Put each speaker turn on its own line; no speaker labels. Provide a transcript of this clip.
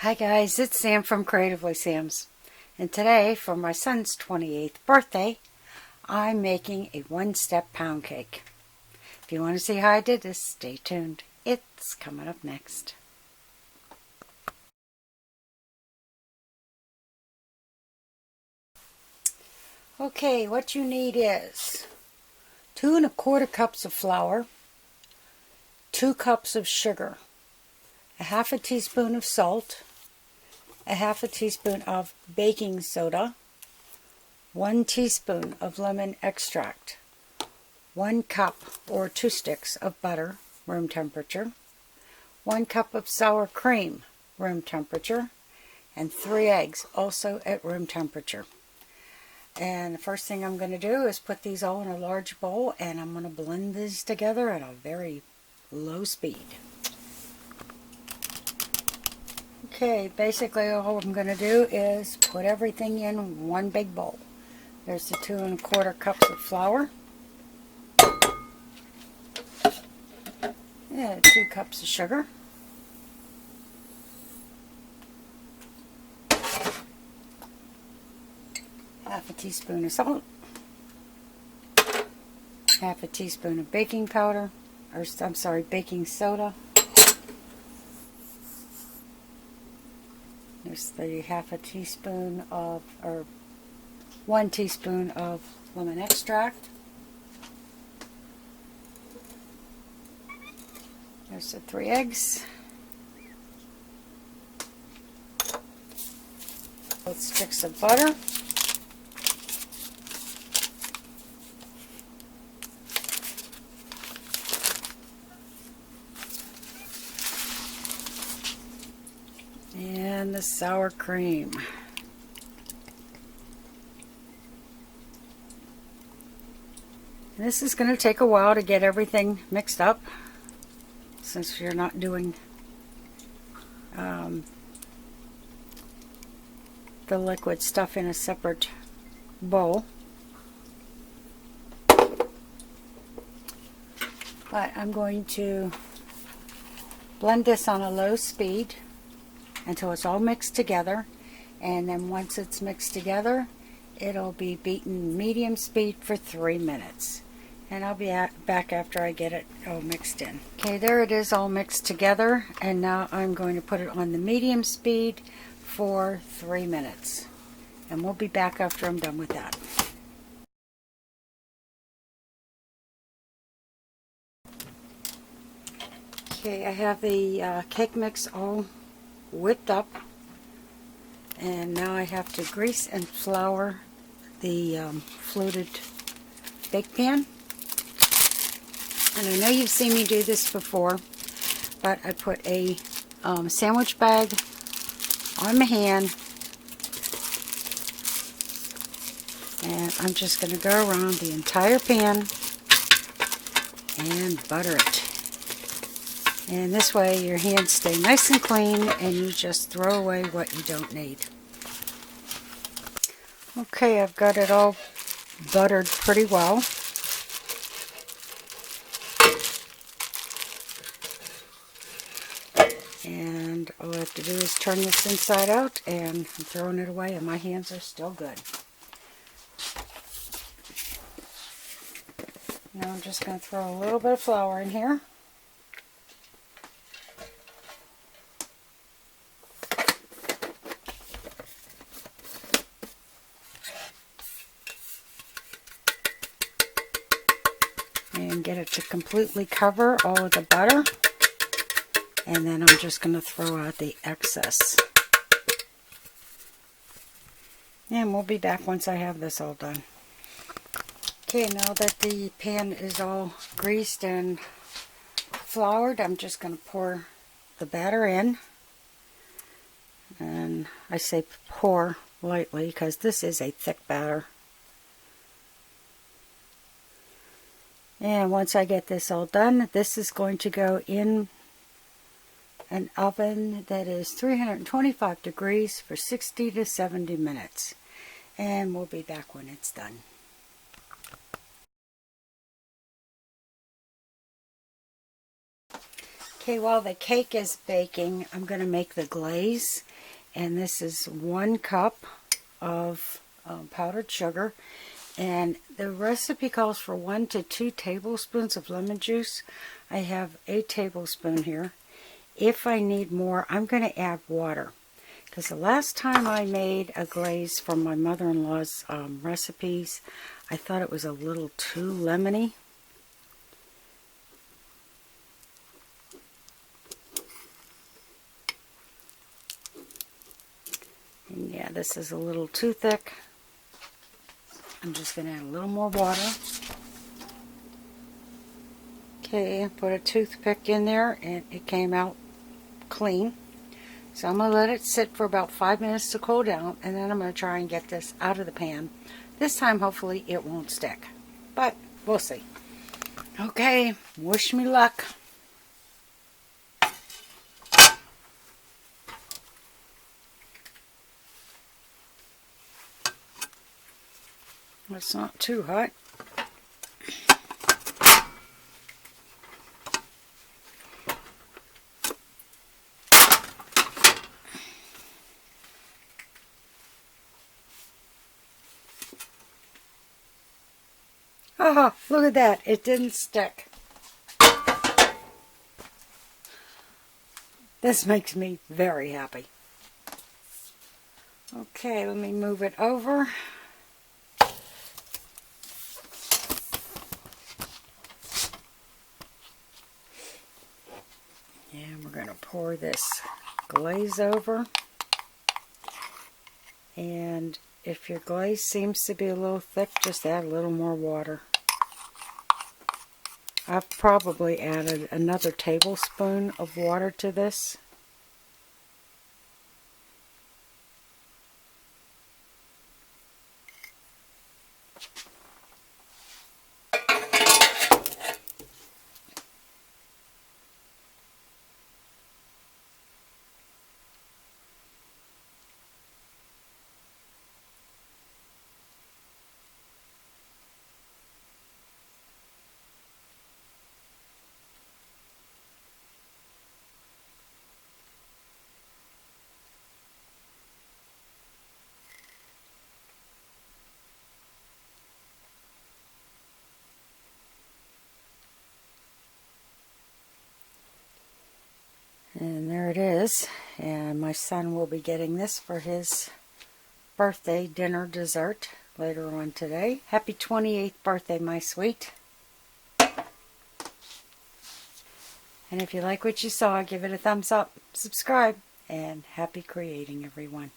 Hi guys, it's Sam from Creatively Sam's, and today for my son's 28th birthday I'm making a one-step pound cake. If you want to see how I did this, stay tuned. It's coming up next. Okay, what you need is 2 1/4 cups of flour, 2 cups of sugar, a half a teaspoon of salt, a half a teaspoon of baking soda, 1 teaspoon of lemon extract, 1 cup or 2 sticks of butter, room temperature, 1 cup of sour cream, room temperature, and 3 eggs, also at room temperature. And the first thing I'm going to do is put these all in a large bowl, and I'm going to blend these together at a very low speed. Okay, basically all I'm going to do is put everything in one big bowl. There's the 2 1/4 cups of flour, and 2 cups of sugar, half a teaspoon of salt, half a teaspoon of baking powder, or I'm sorry, baking soda. There's the half a teaspoon of, or 1 teaspoon of lemon extract. There's the 3 eggs. Both sticks of butter. And the sour cream. This is going to take a while to get everything mixed up, since you're not doing the liquid stuff in a separate bowl. But I'm going to blend this on a low speed until it's all mixed together, and then once it's mixed together it'll be beaten medium speed for 3 minutes, and I'll be back after I get it all mixed in. Okay, there it is all mixed together, and now I'm going to put it on the medium speed for 3 minutes, and we'll be back after I'm done with that. Okay, I have the cake mix all whipped up, and now I have to grease and flour the fluted bake pan. And I know you've seen me do this before, but I put a sandwich bag on my hand, and I'm just going to go around the entire pan and butter it. And this way your hands stay nice and clean, and you just throw away what you don't need. Okay, I've got it all buttered pretty well. And all I have to do is turn this inside out, and I'm throwing it away, and my hands are still good. Now I'm just going to throw a little bit of flour in here. And get it to completely cover all of the butter. And then I'm just going to throw out the excess. And we'll be back once I have this all done. Okay, now that the pan is all greased and floured, I'm just going to pour the batter in. And I say pour lightly because this is a thick batter. And once I get this all done, this is going to go in an oven that is 325 degrees for 60 to 70 minutes. And we'll be back when it's done. Okay, while the cake is baking, I'm going to make the glaze. And this is 1 cup of powdered sugar. And the recipe calls for 1 to 2 tablespoons of lemon juice. I have a tablespoon here. If I need more, I'm going to add water. Because the last time I made a glaze from my mother-in-law's recipes, I thought it was a little too lemony. And yeah, this is a little too thick. I'm just going to add a little more water. Okay, put a toothpick in there and it came out clean. So I'm going to let it sit for about 5 minutes to cool down, and then I'm going to try and get this out of the pan. This time hopefully it won't stick, but we'll see. Okay, wish me luck. It's not too hot. Oh, look at that. It didn't stick. This makes me very happy. Okay, let me move it over. And we're going to pour this glaze over. And if your glaze seems to be a little thick, just add a little more water. I've probably added another tablespoon of water to this. And there it is. And my son will be getting this for his birthday dinner dessert later on today. Happy 28th birthday, my sweet. And if you like what you saw, give it a thumbs up, subscribe, and happy creating, everyone.